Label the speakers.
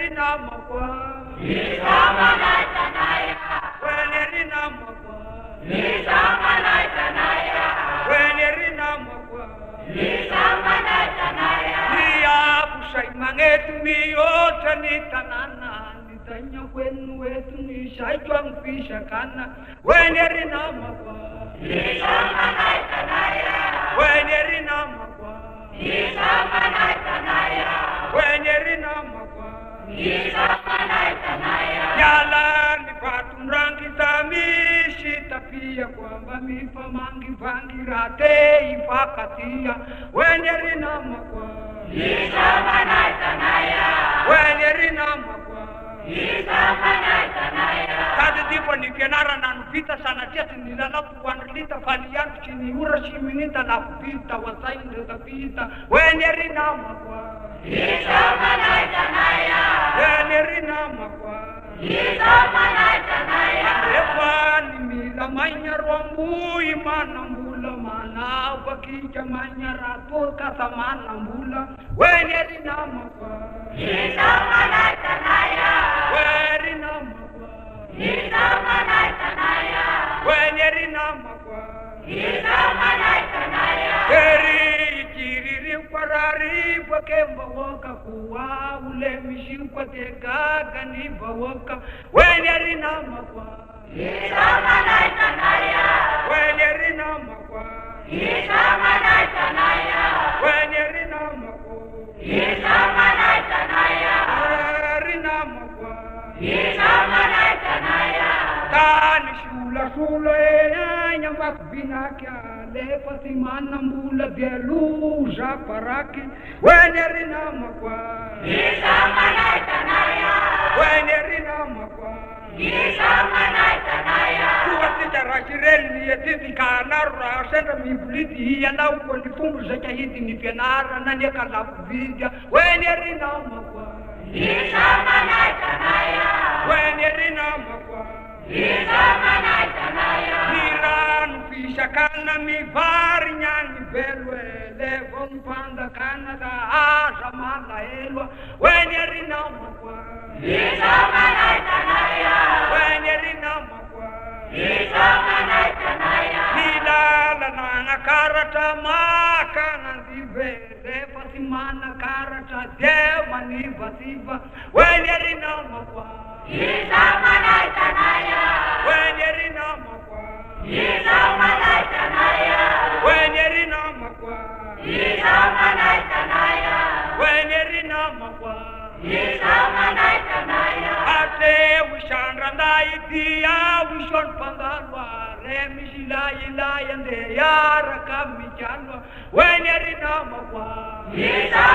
Speaker 1: rina makwa
Speaker 2: Nisamana tanaya
Speaker 1: Wene rina makwa
Speaker 2: Nisamana tanaya
Speaker 1: Wene rina makwa
Speaker 2: Nisamana tanaya
Speaker 1: Niya pusay mangetu miyota ni tanana Nitanya kwenu wetu ni shaitwang pishakana Wene rina makwa
Speaker 2: Nisamana tanaya
Speaker 1: Wene rina makwa
Speaker 2: Nisamana tanaya
Speaker 1: Wene rina makwa
Speaker 2: Nisamana tanaya
Speaker 1: Yala ni patumrangi tamishi tapia kwamba mifa mangi vangi rate ipakatia Wenye rina makwa
Speaker 2: Nisamana tanaya
Speaker 1: Wenye rina makwa
Speaker 2: Nisamana tanaya
Speaker 1: Tadi tipo ni kenara na nupita sana tia sinilala kuwanalita falian chini ura shiminita na kupita wasai ndetapita Wenye rina makwa
Speaker 2: Nisamana tanaya
Speaker 1: Wenye rina makwa
Speaker 2: Nisamana tanaya
Speaker 1: Efani mila manya rombu imana mbula mana Wakicha manya rato kasa mana mbula Wenye rina makwa
Speaker 2: Nisamana tanaya
Speaker 1: Wenye rina makwa
Speaker 2: Nisamana tanaya
Speaker 1: Wenye rina makwa
Speaker 2: Nisamana tanaya
Speaker 1: Keri chiriri parari Wakemba waka kuwa ule mishikwa teka Ganiba waka Wenye rina makwa
Speaker 2: Nisamana tanaya
Speaker 1: Wenye rina makwa
Speaker 2: Nisamana tanaya
Speaker 1: Wenye rina makwa
Speaker 2: Nisamana tanaya
Speaker 1: Rina makwa
Speaker 2: Nisamana tanaya
Speaker 1: Tani shula nyamba kubina kya Lepati mana mbula bielu paraki Wenye rina makwa
Speaker 2: Nisamana tanaya
Speaker 1: Wenye rina makwa
Speaker 2: Nisamana tanaya
Speaker 1: Kuwati jarashireli ni yetiti kanara Senda mibuliti hiya na uko nifungu zeka hiti ni pianara Na nyeka la kuvidya Wenye rina makwa
Speaker 2: Nisamana tanaya
Speaker 1: Wenye rina makwa
Speaker 2: Nisamana tanaya
Speaker 1: Niran fisha kana mi vari nyani belwe Levon panda Canada aja mala elwa Wenye rina makwa
Speaker 2: Nisamana tanaya
Speaker 1: Wenye rina makwa
Speaker 2: Nisamana tanaya
Speaker 1: Nilala na karata makana zive Repati mana karata dema ni vasiva Wenye rina makwa
Speaker 2: Nisamana tanaya
Speaker 1: Wenye rina makwa
Speaker 2: Nisamana tanaya
Speaker 1: Wenye rina makwa
Speaker 2: Nisamana tanaya
Speaker 1: Wenye rina makwa
Speaker 2: Nisamana tanaya
Speaker 1: Ate wishandra ndaitia wishon pangalwa Remishila ila yande yara kamichalwa Wenye rina makwa
Speaker 2: Nisamana